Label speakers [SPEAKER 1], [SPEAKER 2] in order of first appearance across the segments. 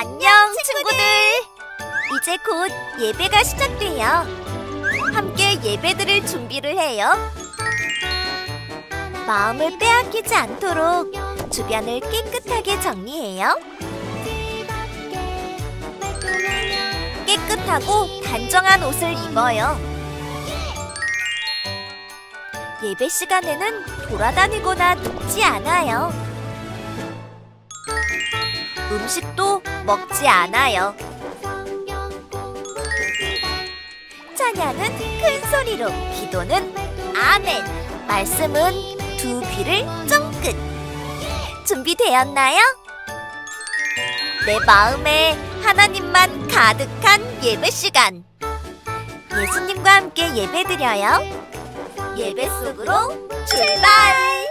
[SPEAKER 1] 안녕, 친구들! 이제 곧 예배가 시작돼요. 함께 예배드릴 준비를 해요. 마음을 빼앗기지 않도록 주변을 깨끗하게 정리해요. 깨끗하고 단정한 옷을 입어요. 예배 시간에는 돌아다니거나 눕지 않아요. 음식도 먹지 않아요. 찬양은 큰 소리로, 기도는 아멘, 말씀은 두 귀를 쫑긋. 준비되었나요? 내 마음에 하나님만 가득한 예배 시간. 예수님과 함께 예배드려요. 예배 속으로 출발!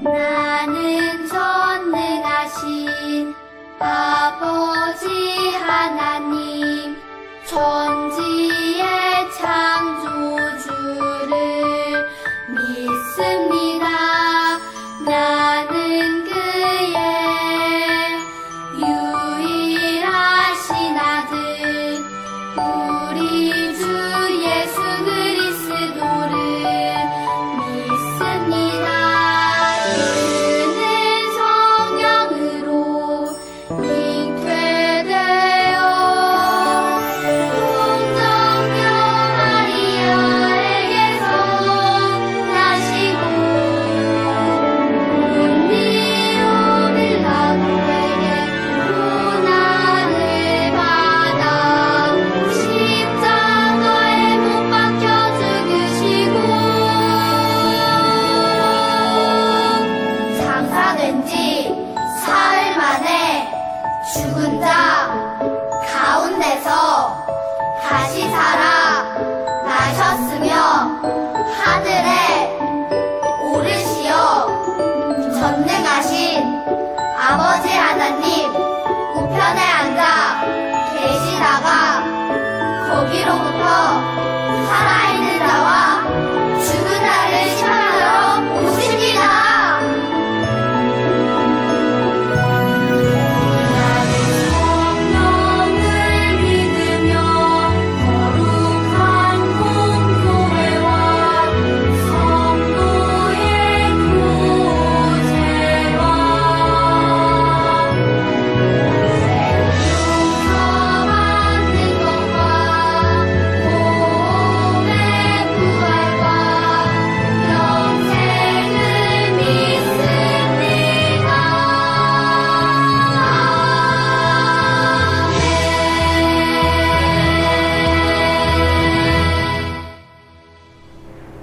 [SPEAKER 2] 나는 전능하신 아버지 하나님, 천지의 창조주를 믿습니다. 나는 그의 유일하신 아들, 우리 주 예수 그리스도를 믿습니다. 아버지 하나님 우편에 앉아 계시다가 거기로부터 살아있는 자와 죽은 자를 심판하러 오십니다.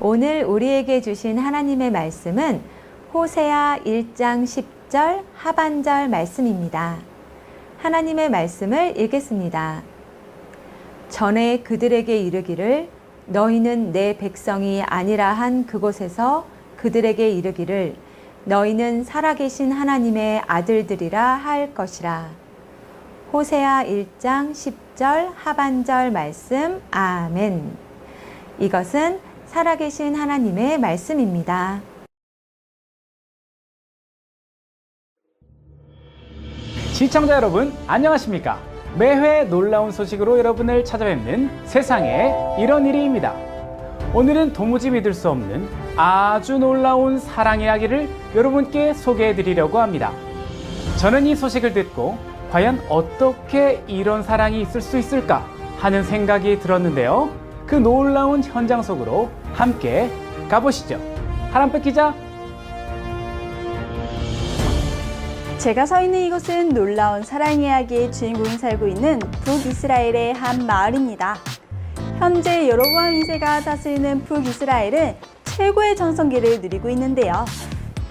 [SPEAKER 3] 오늘 우리에게 주신 하나님의 말씀은 호세아 1장 10절 하반절 말씀입니다. 하나님의 말씀을 읽겠습니다. 전에 그들에게 이르기를 너희는 내 백성이 아니라 한 그곳에서 그들에게 이르기를 너희는 살아계신 하나님의 아들들이라 할 것이라. 호세아 1장 10절 하반절 말씀. 아멘. 이것은 살아계신 하나님의 말씀입니다.
[SPEAKER 4] 시청자 여러분, 안녕하십니까? 매회 놀라운 소식으로 여러분을 찾아뵙는 세상에 이런 일이입니다. 오늘은 도무지 믿을 수 없는 아주 놀라운 사랑 이야기를 여러분께 소개해 드리려고 합니다. 저는 이 소식을 듣고 과연 어떻게 이런 사랑이 있을 수 있을까 하는 생각이 들었는데요. 그 놀라운 현장 속으로 함께 가보시죠. 하람백 기자.
[SPEAKER 5] 제가 서 있는 이곳은 놀라운 사랑 이야기의 주인공이 살고 있는 북이스라엘의 한 마을입니다. 현재 여로보암 2세가 다스리는 북이스라엘은 최고의 전성기를 누리고 있는데요.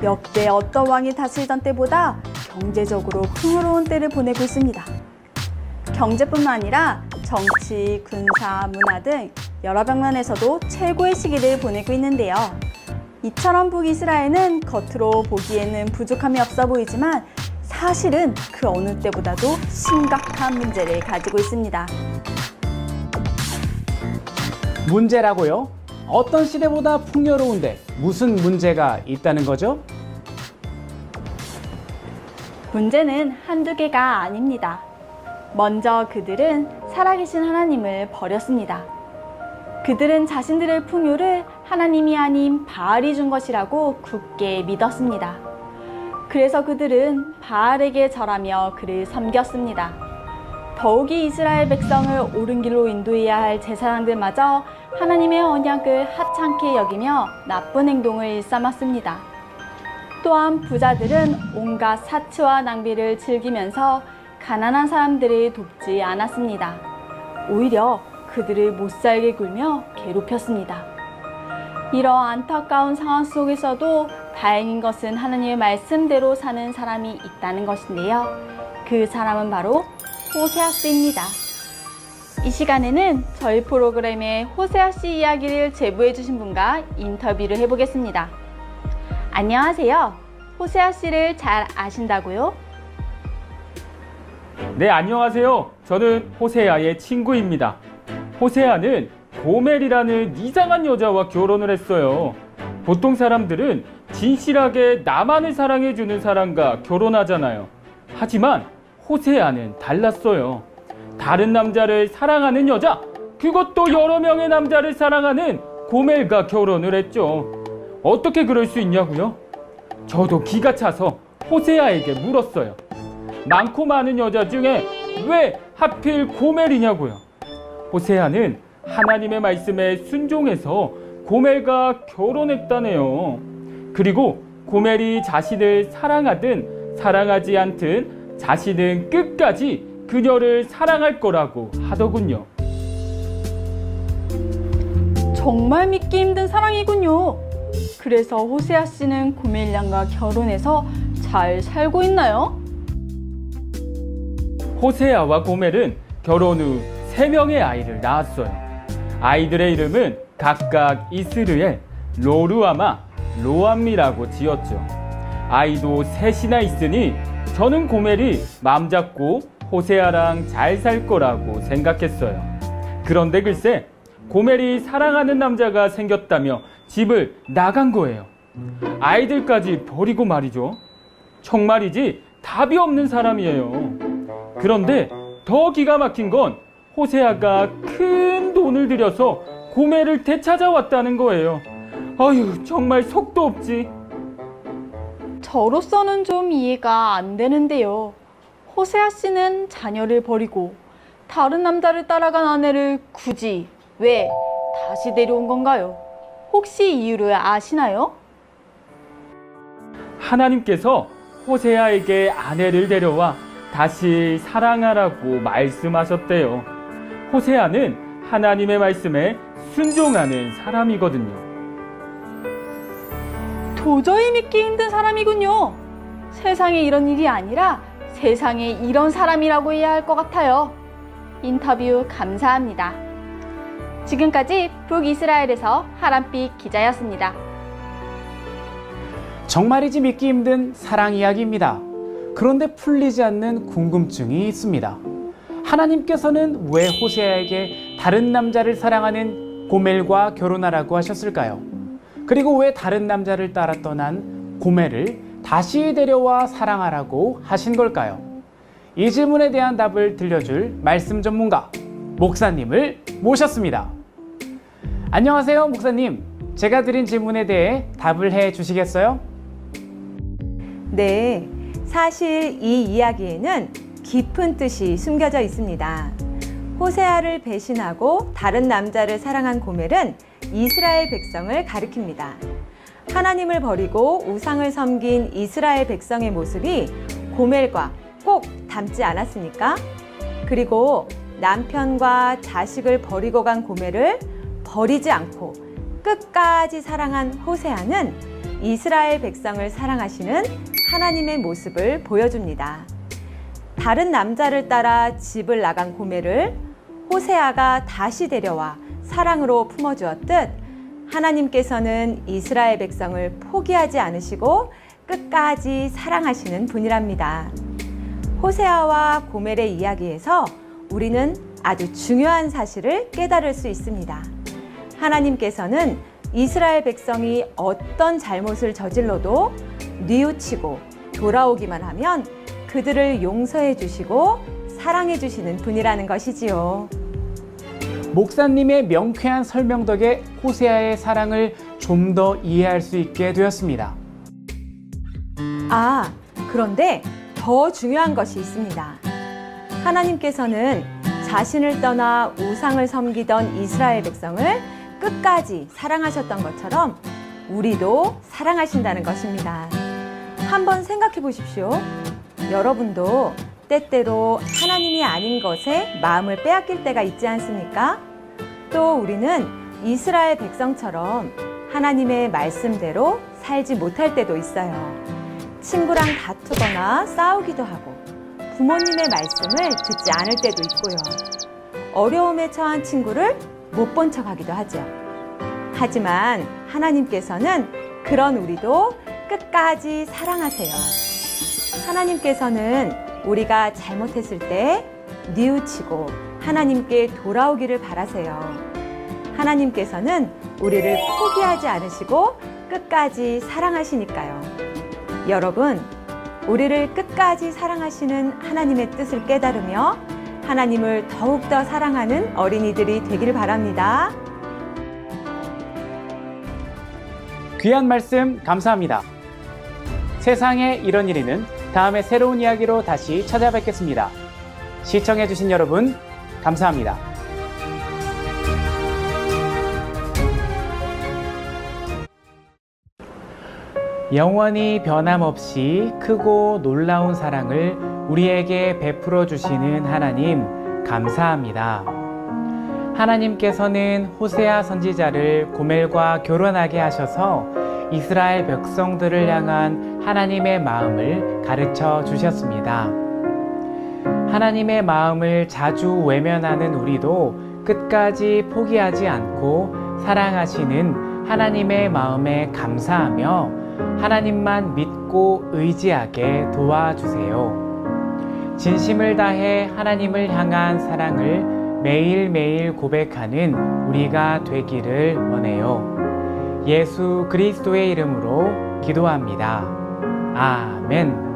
[SPEAKER 5] 역대 어떤 왕이 다스리던 때보다 경제적으로 풍요로운 때를 보내고 있습니다. 경제뿐만 아니라 정치, 군사, 문화 등 여러 방면에서도 최고의 시기를 보내고 있는데요. 이처럼 북이스라엘은 겉으로 보기에는 부족함이 없어 보이지만 사실은 그 어느 때보다도 심각한 문제를 가지고 있습니다.
[SPEAKER 4] 문제라고요? 어떤 시대보다 풍요로운데 무슨 문제가 있다는 거죠?
[SPEAKER 5] 문제는 한두 개가 아닙니다. 먼저 그들은 살아계신 하나님을 버렸습니다. 그들은 자신들의 풍요를 하나님이 아닌 바알이 준 것이라고 굳게 믿었습니다. 그래서 그들은 바알에게 절하며 그를 섬겼습니다. 더욱이 이스라엘 백성을 옳은 길로 인도해야 할 제사장들마저 하나님의 언약을 하찮게 여기며 나쁜 행동을 일삼았습니다. 또한 부자들은 온갖 사치와 낭비를 즐기면서 가난한 사람들을 돕지 않았습니다. 오히려 그들을 못살게 굴며 괴롭혔습니다. 이러한 안타까운 상황 속에서도 다행인 것은 하나님의 말씀대로 사는 사람이 있다는 것인데요. 그 사람은 바로 호세아 씨입니다. 이 시간에는 저희 프로그램에 호세아 씨 이야기를 제보해 주신 분과 인터뷰를 해보겠습니다. 안녕하세요. 호세아 씨를 잘 아신다고요?
[SPEAKER 6] 네, 안녕하세요. 저는 호세아의 친구입니다. 호세아는 고멜이라는 이상한 여자와 결혼을 했어요. 보통 사람들은 진실하게 나만을 사랑해주는 사람과 결혼하잖아요. 하지만 호세아는 달랐어요. 다른 남자를 사랑하는 여자, 그것도 여러 명의 남자를 사랑하는 고멜과 결혼을 했죠. 어떻게 그럴 수 있냐고요? 저도 기가 차서 호세아에게 물었어요. 많고 많은 여자 중에 왜 하필 고멜이냐고요. 호세아는 하나님의 말씀에 순종해서 고멜과 결혼했다네요. 그리고 고멜이 자신을 사랑하든 사랑하지 않든 자신은 끝까지 그녀를 사랑할 거라고 하더군요.
[SPEAKER 5] 정말 믿기 힘든 사랑이군요. 그래서 호세아 씨는 고멜 양과 결혼해서 잘 살고 있나요?
[SPEAKER 6] 호세아와 고멜은 결혼 후 3명의 아이를 낳았어요. 아이들의 이름은 각각 이스르엘, 로르아마, 로암미라고 지었죠. 아이도 셋이나 있으니 저는 고멜이 맘 잡고 호세아랑 잘 살 거라고 생각했어요. 그런데 글쎄, 고멜이 사랑하는 남자가 생겼다며 집을 나간 거예요. 아이들까지 버리고 말이죠. 정말이지 답이 없는 사람이에요. 그런데 더 기가 막힌 건 호세아가 큰 돈을 들여서 고멜을 되찾아왔다는 거예요. 아유, 정말 속도 없지.
[SPEAKER 5] 저로서는 좀 이해가 안 되는데요. 호세아 씨는 자녀를 버리고 다른 남자를 따라간 아내를 굳이 왜 다시 데려온 건가요? 혹시 이유를 아시나요?
[SPEAKER 6] 하나님께서 호세아에게 아내를 데려와 다시 사랑하라고 말씀하셨대요. 호세아는 하나님의 말씀에 순종하는 사람이거든요.
[SPEAKER 5] 도저히 믿기 힘든 사람이군요. 세상에 이런 일이 아니라 세상에 이런 사람이라고 해야 할 것 같아요. 인터뷰 감사합니다. 지금까지 북이스라엘에서 하람빛 기자였습니다.
[SPEAKER 4] 정말이지 믿기 힘든 사랑 이야기입니다. 그런데 풀리지 않는 궁금증이 있습니다. 하나님께서는 왜 호세아에게 다른 남자를 사랑하는 고멜과 결혼하라고 하셨을까요? 그리고 왜 다른 남자를 따라 떠난 고멜을 다시 데려와 사랑하라고 하신 걸까요? 이 질문에 대한 답을 들려줄 말씀 전문가 목사님을 모셨습니다. 안녕하세요, 목사님. 제가 드린 질문에 대해 답을 해 주시겠어요?
[SPEAKER 3] 네, 사실 이 이야기에는 깊은 뜻이 숨겨져 있습니다. 호세아를 배신하고 다른 남자를 사랑한 고멜은 이스라엘 백성을 가리킵니다. 하나님을 버리고 우상을 섬긴 이스라엘 백성의 모습이 고멜과 꼭 닮지 않았습니까? 그리고 남편과 자식을 버리고 간 고멜을 버리지 않고 끝까지 사랑한 호세아는 이스라엘 백성을 사랑하시는 하나님의 모습을 보여줍니다. 다른 남자를 따라 집을 나간 고멜을 호세아가 다시 데려와 사랑으로 품어주었듯 하나님께서는 이스라엘 백성을 포기하지 않으시고 끝까지 사랑하시는 분이랍니다. 호세아와 고멜의 이야기에서 우리는 아주 중요한 사실을 깨달을 수 있습니다. 하나님께서는 이스라엘 백성이 어떤 잘못을 저질러도 뉘우치고 돌아오기만 하면 그들을 용서해 주시고 사랑해 주시는 분이라는 것이지요.
[SPEAKER 4] 목사님의 명쾌한 설명 덕에 호세아의 사랑을 좀 더 이해할 수 있게 되었습니다.
[SPEAKER 3] 아, 그런데 더 중요한 것이 있습니다. 하나님께서는 자신을 떠나 우상을 섬기던 이스라엘 백성을 끝까지 사랑하셨던 것처럼 우리도 사랑하신다는 것입니다. 한번 생각해 보십시오. 여러분도 때때로 하나님이 아닌 것에 마음을 빼앗길 때가 있지 않습니까? 또 우리는 이스라엘 백성처럼 하나님의 말씀대로 살지 못할 때도 있어요. 친구랑 다투거나 싸우기도 하고 부모님의 말씀을 듣지 않을 때도 있고요. 어려움에 처한 친구를 못 본 척하기도 하죠. 하지만 하나님께서는 그런 우리도 끝까지 사랑하세요. 하나님께서는 우리가 잘못했을 때 뉘우치고 하나님께 돌아오기를 바라세요. 하나님께서는 우리를 포기하지 않으시고 끝까지 사랑하시니까요. 여러분, 우리를 끝까지 사랑하시는 하나님의 뜻을 깨달으며 하나님을 더욱더 사랑하는 어린이들이 되기를 바랍니다.
[SPEAKER 4] 귀한 말씀 감사합니다. 세상에 이런 일이는 다음에 새로운 이야기로 다시 찾아뵙겠습니다. 시청해주신 여러분, 감사합니다. 영원히 변함없이 크고 놀라운 사랑을 우리에게 베풀어 주시는 하나님, 감사합니다. 하나님께서는 호세아 선지자를 고멜과 결혼하게 하셔서 이스라엘 백성들을 향한 하나님의 마음을 가르쳐 주셨습니다. 하나님의 마음을 자주 외면하는 우리도 끝까지 포기하지 않고 사랑하시는 하나님의 마음에 감사하며 하나님만 믿고 믿고 의지하게 도와주세요. 진심을 다해 하나님을 향한 사랑을 매일매일 고백하는 우리가 되기를 원해요. 예수 그리스도의 이름으로 기도합니다. 아멘.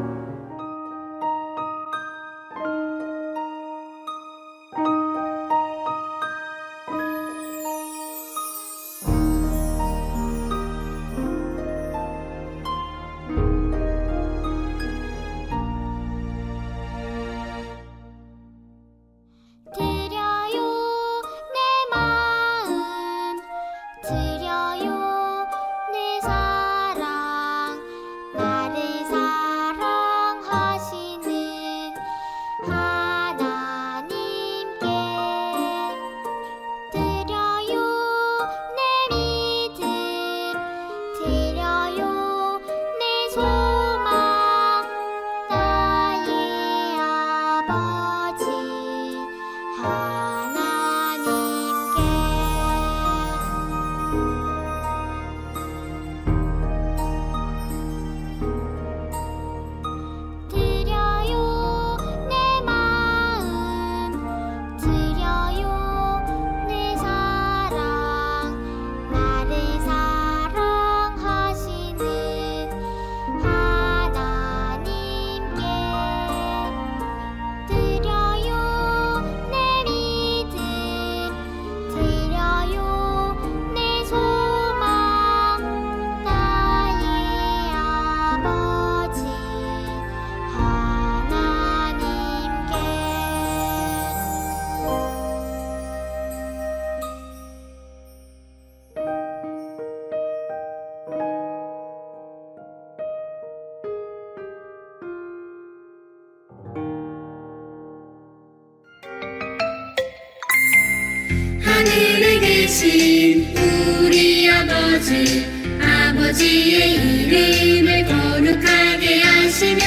[SPEAKER 7] 하늘에 계신 우리 아버지, 아버지의 이름을 거룩하게 하시며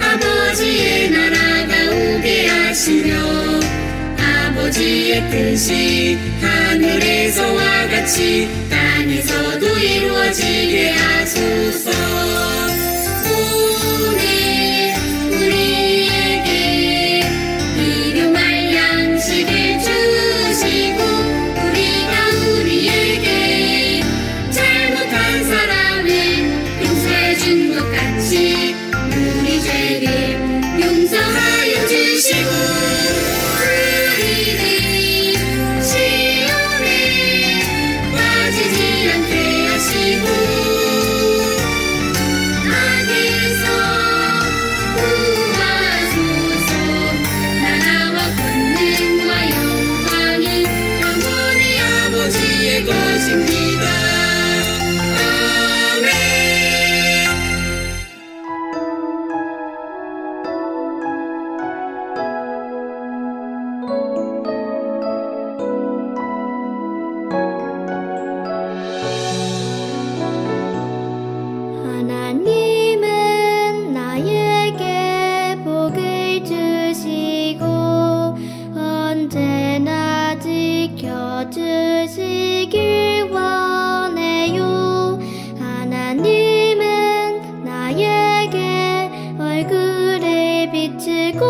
[SPEAKER 7] 아버지의 나라가 오게 하시며 아버지의 뜻이 하늘에서와 같이 땅에서도 이루어지게 하소서. 오늘 우리에게 일용할 양식을 주시고 우리가 우리에게 잘못한 사람을 용서해 준 것 같이 우리 죄를 용서하여 주시고 우리를 시험에 빠지지 않게 하시고 악에서 구하소서. 나라와 권능과 영광이 영원히 아버지의 것입니다. 아멘. 하나님은 나에게 복을 주시고 언제나 지켜주시길 원해요. 하나님은 나에게 얼굴을 비추고